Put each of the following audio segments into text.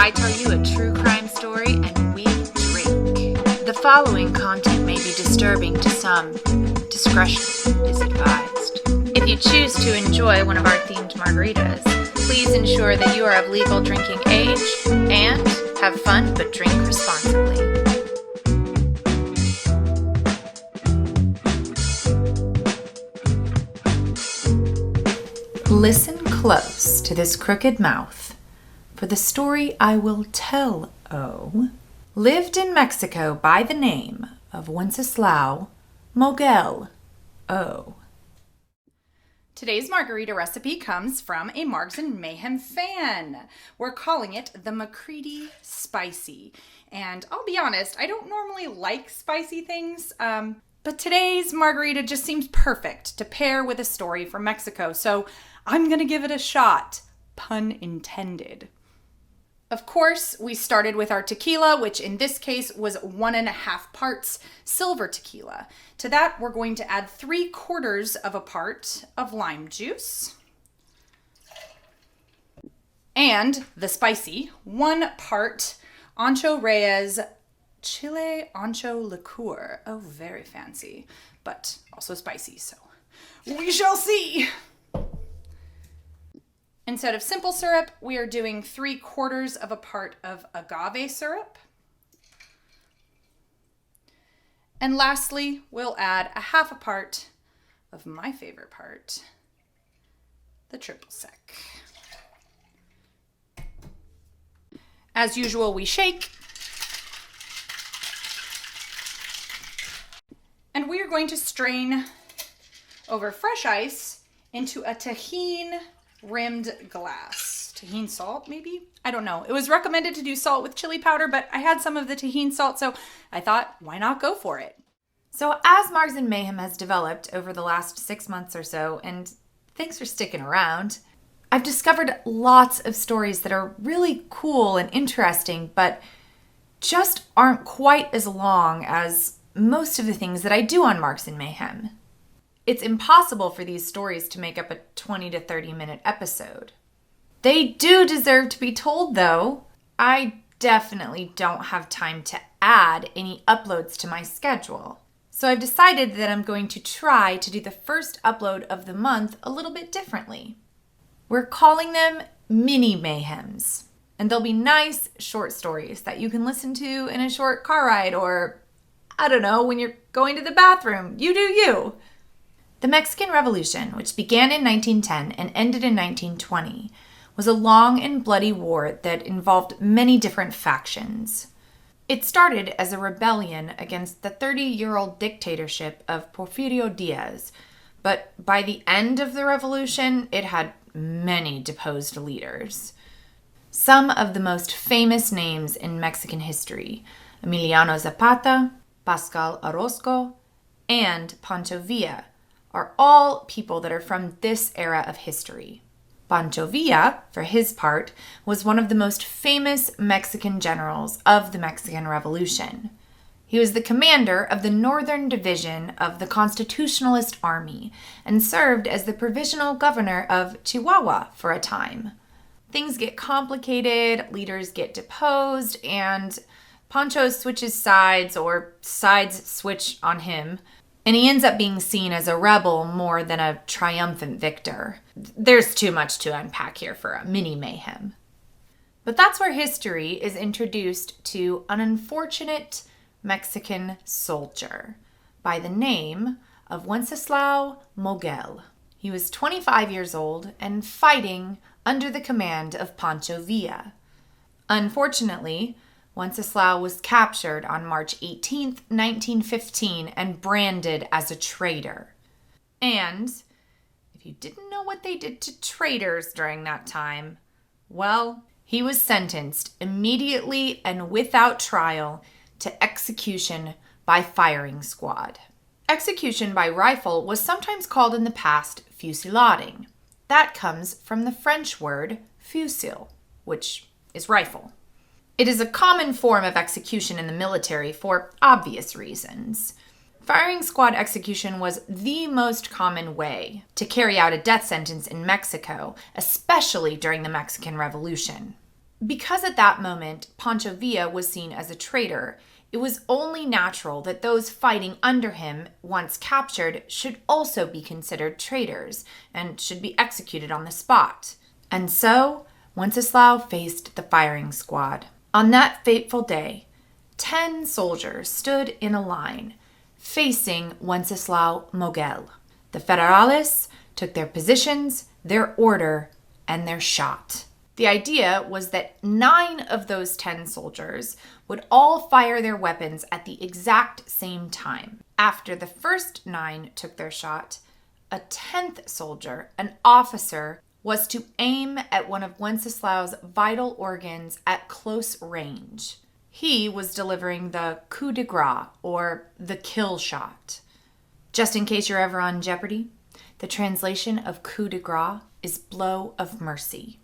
I tell you a true crime story and we drink. The following content may be disturbing to some. Discretion is advised. If you choose to enjoy one of our themed margaritas, please ensure that you are of legal drinking age and have fun but drink responsibly. Listen close to this crooked mouth, for the story I will tell lived in Mexico by the name of Wenceslao Moguel O. Today's margarita recipe comes from a Margs and Mayhem fan. We're calling it the McCready Spicy. And I'll be honest, I don't normally like spicy things, but today's margarita just seems perfect to pair with a story from Mexico, so I'm gonna give it a shot, pun intended. Of course, we started with our tequila, which in this case was 1.5 parts silver tequila. To that, we're going to add 3/4 of a part of lime juice. And the spicy, 1 part Ancho Reyes Chile Ancho liqueur. Oh, very fancy, but also spicy, so we shall see. Instead of simple syrup, we are doing 3/4 of a part of agave syrup. And lastly, we'll add 1/2 part of my favorite part, the triple sec. As usual, we shake. And we are going to strain over fresh ice into a Tajin rimmed glass. Tajin salt, maybe? I don't know. It was recommended to do salt with chili powder, but I had some of the Tajin salt, so I thought, why not go for it? So as Margs and Mayhem has developed over the last 6 months or so, and thanks for sticking around, I've discovered lots of stories that are really cool and interesting, but just aren't quite as long as most of the things that I do on Margs and Mayhem. It's impossible for these stories to make up a 20 to 30 minute episode. They do deserve to be told, though. I definitely don't have time to add any uploads to my schedule. So I've decided that I'm going to try to do the first upload of the month a little bit differently. We're calling them mini mayhems, and they'll be nice short stories that you can listen to in a short car ride or, I don't know, when you're going to the bathroom. You do you. The Mexican Revolution, which began in 1910 and ended in 1920, was a long and bloody war that involved many different factions. It started as a rebellion against the 30-year-old dictatorship of Porfirio Diaz, but by the end of the revolution, it had many deposed leaders. Some of the most famous names in Mexican history, Emiliano Zapata, Pascal Orozco, and Pancho Villa, are all people that are from this era of history. Pancho Villa, for his part, was one of the most famous Mexican generals of the Mexican Revolution. He was the commander of the Northern Division of the Constitutionalist Army and served as the provisional governor of Chihuahua for a time. Things get complicated, leaders get deposed, and Pancho switches sides, or sides switch on him, and he ends up being seen as a rebel more than a triumphant victor. There's too much to unpack here for a mini mayhem. But that's where history is introduced to an unfortunate Mexican soldier by the name of Wenceslao Moguel. He was 25 years old and fighting under the command of Pancho Villa. Unfortunately, Wenceslao was captured on March 18th, 1915, and branded as a traitor. And if you didn't know what they did to traitors during that time, well, he was sentenced immediately and without trial to execution by firing squad. Execution by rifle was sometimes called in the past fusilading. That comes from the French word fusil, which is rifle. It is a common form of execution in the military for obvious reasons. Firing squad execution was the most common way to carry out a death sentence in Mexico, especially during the Mexican Revolution. Because at that moment, Pancho Villa was seen as a traitor, it was only natural that those fighting under him, once captured, should also be considered traitors and should be executed on the spot. And so, Wenceslao faced the firing squad. On that fateful day, 10 soldiers stood in a line, facing Wenceslao Moguel. The Federales took their positions, their order, and their shot. The idea was that 9 of those 10 soldiers would all fire their weapons at the exact same time. After the first 9 took their shot, a 10th soldier, an officer, was to aim at one of Wenceslao's vital organs at close range. He was delivering the coup de grace, or the kill shot. Just in case you're ever on Jeopardy! The translation of coup de grace is blow of mercy.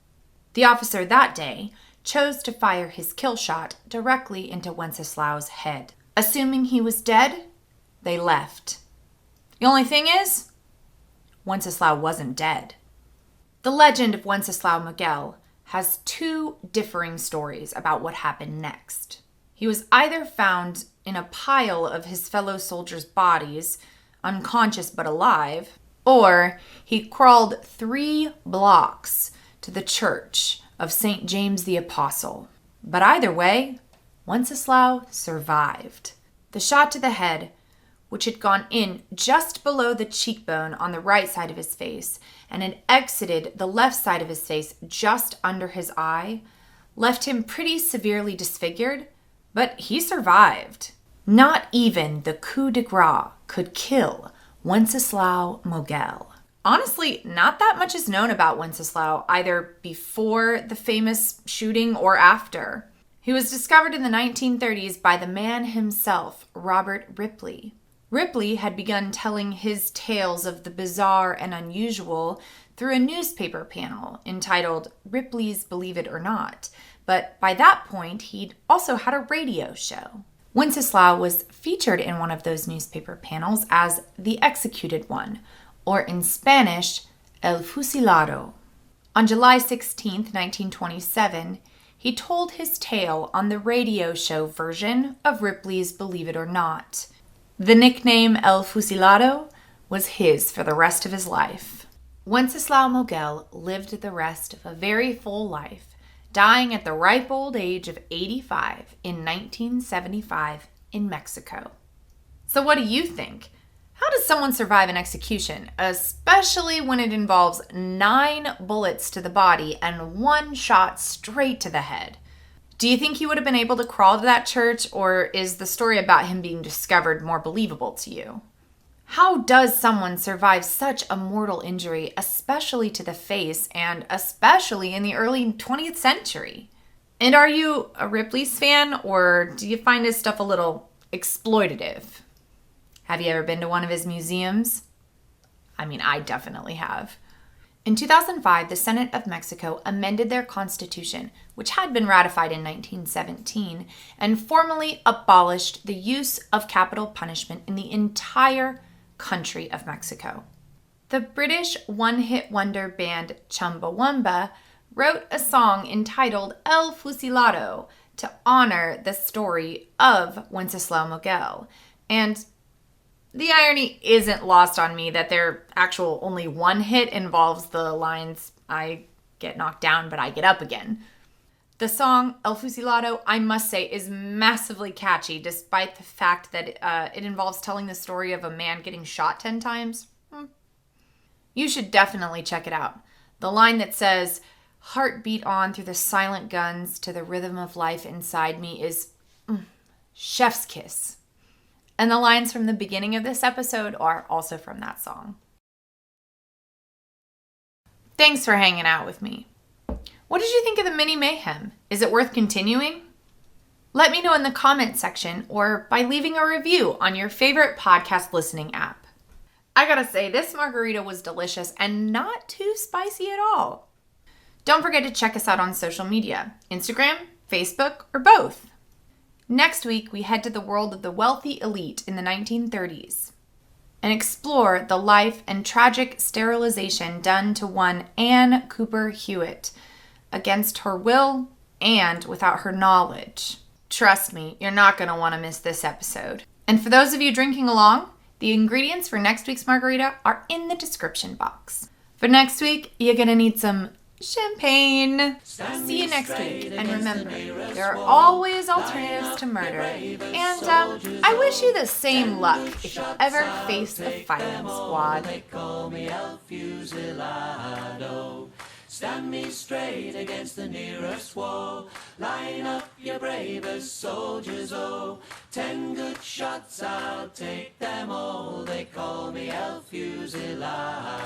The officer that day chose to fire his kill shot directly into Wenceslao's head. Assuming he was dead, they left. The only thing is, Wenceslao wasn't dead. The legend of Wenceslao Moguel has 2 differing stories about what happened next. He was either found in a pile of his fellow soldiers' bodies, unconscious but alive, or he crawled 3 blocks to the church of St. James the Apostle. But either way, Wenceslao survived. The shot to the head, which had gone in just below the cheekbone on the right side of his face and had exited the left side of his face just under his eye, left him pretty severely disfigured, but he survived. Not even the coup de grace could kill Wenceslao Moguel. Honestly, not that much is known about Wenceslao, either before the famous shooting or after. He was discovered in the 1930s by the man himself, Robert Ripley. Ripley had begun telling his tales of the bizarre and unusual through a newspaper panel entitled Ripley's Believe It or Not, but by that point he'd also had a radio show. Wenceslao was featured in one of those newspaper panels as the executed one, or in Spanish, El Fusilado. On July 16, 1927, he told his tale on the radio show version of Ripley's Believe It or Not. The nickname El Fusilado was his for the rest of his life. Wenceslao Moguel lived the rest of a very full life, dying at the ripe old age of 85 in 1975 in Mexico. So what do you think? How does someone survive an execution, especially when it involves 9 bullets to the body and 1 shot straight to the head? Do you think he would have been able to crawl to that church, or is the story about him being discovered more believable to you? How does someone survive such a mortal injury, especially to the face, and especially in the early 20th century? And are you a Ripley's fan, or do you find his stuff a little exploitative? Have you ever been to one of his museums? I mean, I definitely have. In 2005, the Senate of Mexico amended their constitution, which had been ratified in 1917, and formally abolished the use of capital punishment in the entire country of Mexico. The British one-hit wonder band Chumbawamba wrote a song entitled El Fusilado to honor the story of Wenceslao Moguel, and the irony isn't lost on me that their actual only one hit involves the lines, "I get knocked down, but I get up again." The song El Fusilado, I must say, is massively catchy, despite the fact that it involves telling the story of a man getting shot 10 times. You should definitely check it out. The line that says, "Heart beat on through the silent guns to the rhythm of life inside me" is chef's kiss. And the lines from the beginning of this episode are also from that song. Thanks for hanging out with me. What did you think of the mini mayhem? Is it worth continuing? Let me know in the comment section or by leaving a review on your favorite podcast listening app. I gotta say, this margarita was delicious and not too spicy at all. Don't forget to check us out on social media, Instagram, Facebook, or both. Next week, we head to the world of the wealthy elite in the 1930s and explore the life and tragic sterilization done to one Anne Cooper Hewitt against her will and without her knowledge. Trust me, you're not going to want to miss this episode. And for those of you drinking along, the ingredients for next week's margarita are in the description box. For next week, you're going to need some champagne. See you next week. And remember, there are always alternatives to murder. And I wish you the same luck if you ever face the firing squad. They call me El Fusilado. Stand me straight against the nearest wall. Line up your bravest soldiers, oh. 10 good shots, I'll take them all. They call me El Fusilado.